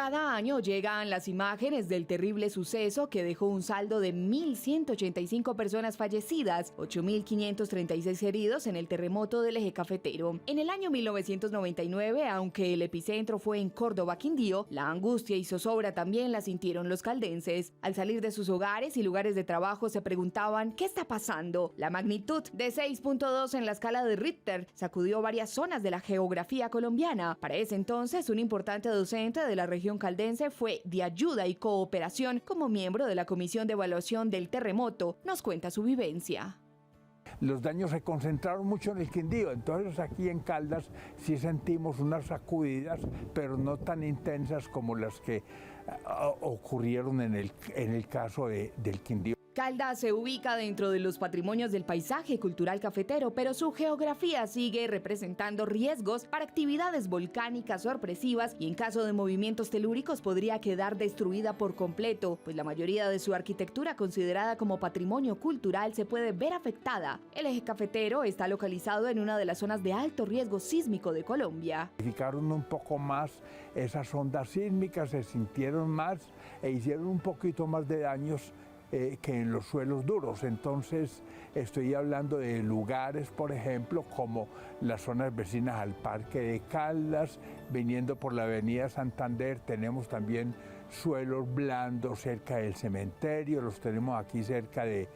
Cada año llegan las imágenes del terrible suceso que dejó un saldo de 1.185 personas fallecidas, 8.536 heridos en el terremoto del Eje Cafetero. En el año 1999, aunque el epicentro fue en Córdoba, Quindío, la angustia y zozobra también la sintieron los caldenses. Al salir de sus hogares y lugares de trabajo se preguntaban ¿qué está pasando? La magnitud de 6.2 en la escala de Richter sacudió varias zonas de la geografía colombiana. Para ese entonces, un importante docente de la región caldense fue de ayuda y cooperación como miembro de la Comisión de Evaluación del Terremoto. Nos cuenta su vivencia. Los daños se concentraron mucho en el Quindío, entonces aquí en Caldas sí sentimos unas sacudidas, pero no tan intensas como las que ocurrieron en el caso del Quindío. Caldas se ubica dentro de los patrimonios del paisaje cultural cafetero, pero su geografía sigue representando riesgos para actividades volcánicas sorpresivas y en caso de movimientos telúricos podría quedar destruida por completo, pues la mayoría de su arquitectura considerada como patrimonio cultural se puede ver afectada. El Eje Cafetero está localizado en una de las zonas de alto riesgo sísmico de Colombia. Identificaron un poco más esas ondas sísmicas, se sintieron más e hicieron un poquito más de daños que en los suelos duros. Entonces estoy hablando de lugares, por ejemplo, como las zonas vecinas al Parque de Caldas, viniendo por la avenida Santander, tenemos también suelos blandos cerca del cementerio, los tenemos aquí cerca de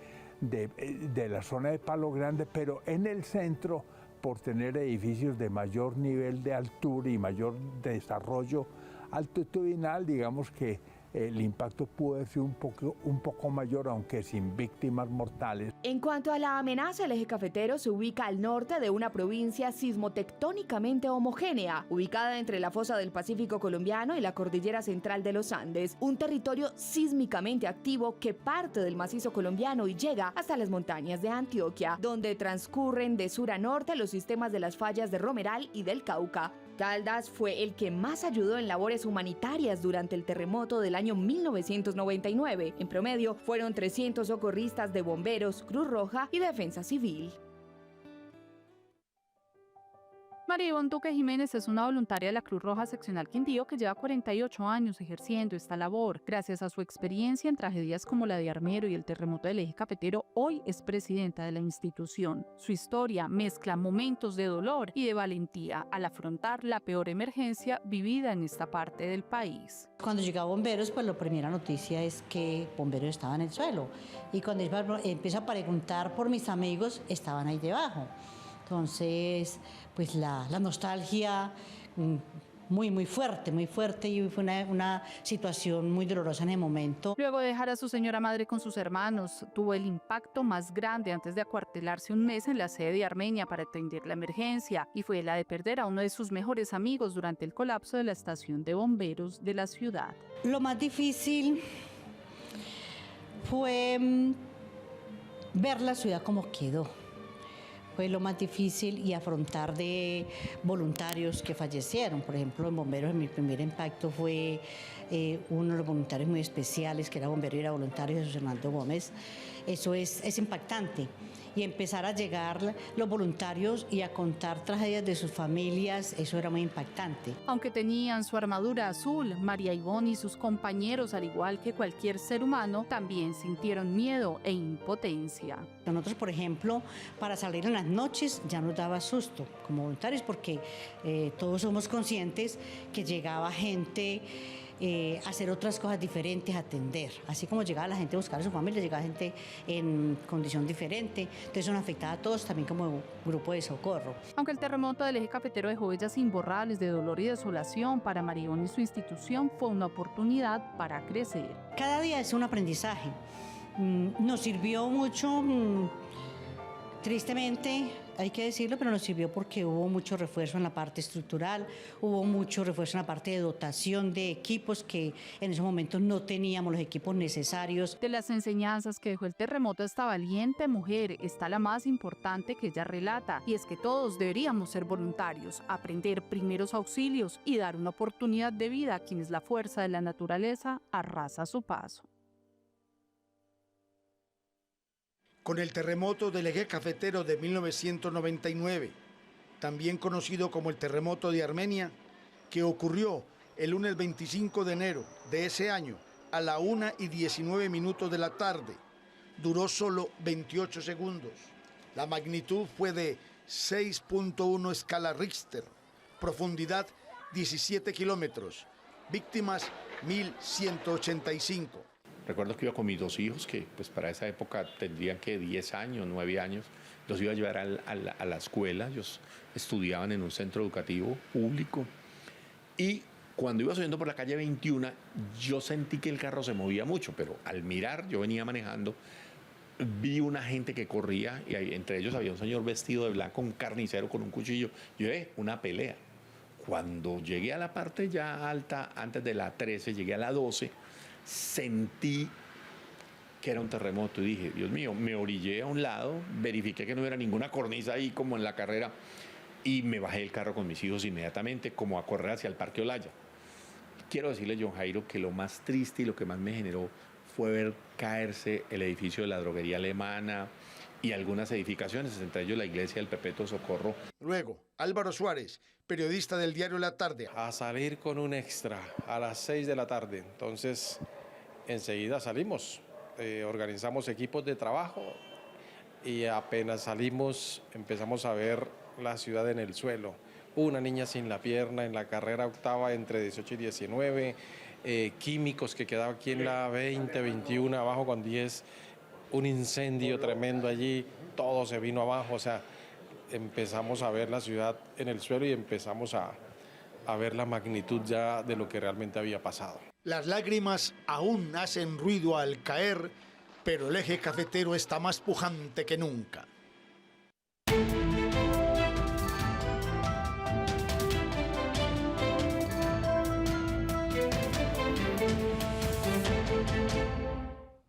la zona de Palo Grande, pero en el centro, por tener edificios de mayor nivel de altura y mayor desarrollo altitudinal, digamos que el impacto puede ser un poco mayor, aunque sin víctimas mortales. En cuanto a la amenaza, el Eje Cafetero se ubica al norte de una provincia sismotectónicamente homogénea, ubicada entre la fosa del Pacífico colombiano y la cordillera central de los Andes, un territorio sísmicamente activo que parte del macizo colombiano y llega hasta las montañas de Antioquia, donde transcurren de sur a norte los sistemas de las fallas de Romeral y del Cauca. Caldas fue el que más ayudó en labores humanitarias durante el terremoto del año 1999. En promedio, fueron 300 socorristas de bomberos, Cruz Roja y Defensa Civil. María Ivonne Duque Jiménez es una voluntaria de la Cruz Roja Seccional Quindío que lleva 48 años ejerciendo esta labor. Gracias a su experiencia en tragedias como la de Armero y el terremoto del Eje Cafetero, hoy es presidenta de la institución. Su historia mezcla momentos de dolor y de valentía al afrontar la peor emergencia vivida en esta parte del país. Cuando llegaba Bomberos, pues la primera noticia es que Bomberos estaba en el suelo. Y cuando empiezo a preguntar por mis amigos, estaban ahí debajo. Entonces, pues la nostalgia muy fuerte y fue una situación muy dolorosa en el momento. Luego de dejar a su señora madre con sus hermanos, tuvo el impacto más grande antes de acuartelarse un mes en la sede de Armenia para atender la emergencia, y fue la de perder a uno de sus mejores amigos durante el colapso de la estación de bomberos de la ciudad. Lo más difícil fue ver la ciudad como quedó. Fue lo más difícil y afrontar de voluntarios que fallecieron. Por ejemplo, en bomberos, mi primer impacto fue uno de los voluntarios muy especiales, que era bombero y era voluntario, Jesús Hernando Gómez. Eso es impactante. Y empezar a llegar los voluntarios y a contar tragedias de sus familias, eso era muy impactante. Aunque tenían su armadura azul, María Ivonne y sus compañeros, al igual que cualquier ser humano, también sintieron miedo e impotencia. Nosotros, por ejemplo, para salir en las noches ya nos daba susto como voluntarios, porque todos somos conscientes que llegaba gente a hacer otras cosas diferentes, a atender. Así como llegaba la gente a buscar a su familia, llegaba gente en condición diferente. Entonces eso nos afectaba a todos también como grupo de socorro. Aunque el terremoto del Eje Cafetero dejó huellas imborrables de dolor y desolación, para María Ivonne y su institución fue una oportunidad para crecer. Cada día es un aprendizaje. Nos sirvió mucho, tristemente, hay que decirlo, pero nos sirvió porque hubo mucho refuerzo en la parte estructural, hubo mucho refuerzo en la parte de dotación de equipos que en esos momentos no teníamos los equipos necesarios. De las enseñanzas que dejó el terremoto a esta valiente mujer está la más importante que ella relata, y es que todos deberíamos ser voluntarios, aprender primeros auxilios y dar una oportunidad de vida a quienes la fuerza de la naturaleza arrasa a su paso. Con el terremoto del Eje Cafetero de 1999, también conocido como el terremoto de Armenia, que ocurrió el lunes 25 de enero de ese año a la 1:19 de la tarde. Duró solo 28 segundos. La magnitud fue de 6.1 escala Richter, profundidad 17 kilómetros, víctimas 1.185. Recuerdo que iba con mis dos hijos, que pues para esa época tendrían que 10 años, 9 años. Los iba a llevar a la escuela, ellos estudiaban en un centro educativo público. Y cuando iba subiendo por la calle 21, yo sentí que el carro se movía mucho, pero al mirar, yo venía manejando, vi una gente que corría y entre ellos había un señor vestido de blanco, un carnicero con un cuchillo. Yo una pelea. Cuando llegué a la parte ya alta, antes de la 13, llegué a la 12, sentí que era un terremoto y dije, Dios mío, me orillé a un lado, verifiqué que no hubiera ninguna cornisa ahí como en la carrera y me bajé del carro con mis hijos inmediatamente como a correr hacia el Parque Olaya. Quiero decirle, John Jairo, que lo más triste y lo que más me generó fue ver caerse el edificio de la droguería alemana y algunas edificaciones, entre ellos la iglesia del Perpetuo Socorro. Luego, Álvaro Suárez, periodista del diario La Tarde. A salir con un extra a las 6 de la tarde. Entonces, enseguida salimos, organizamos equipos de trabajo y apenas salimos empezamos a ver la ciudad en el suelo. Una niña sin la pierna en la carrera octava entre 18 y 19, químicos que quedaba aquí en la 20, 21, abajo con 10, un incendio tremendo allí, todo se vino abajo, o sea, empezamos a ver la ciudad en el suelo y empezamos a ver la magnitud ya de lo que realmente había pasado. Las lágrimas aún hacen ruido al caer, pero el eje cafetero está más pujante que nunca.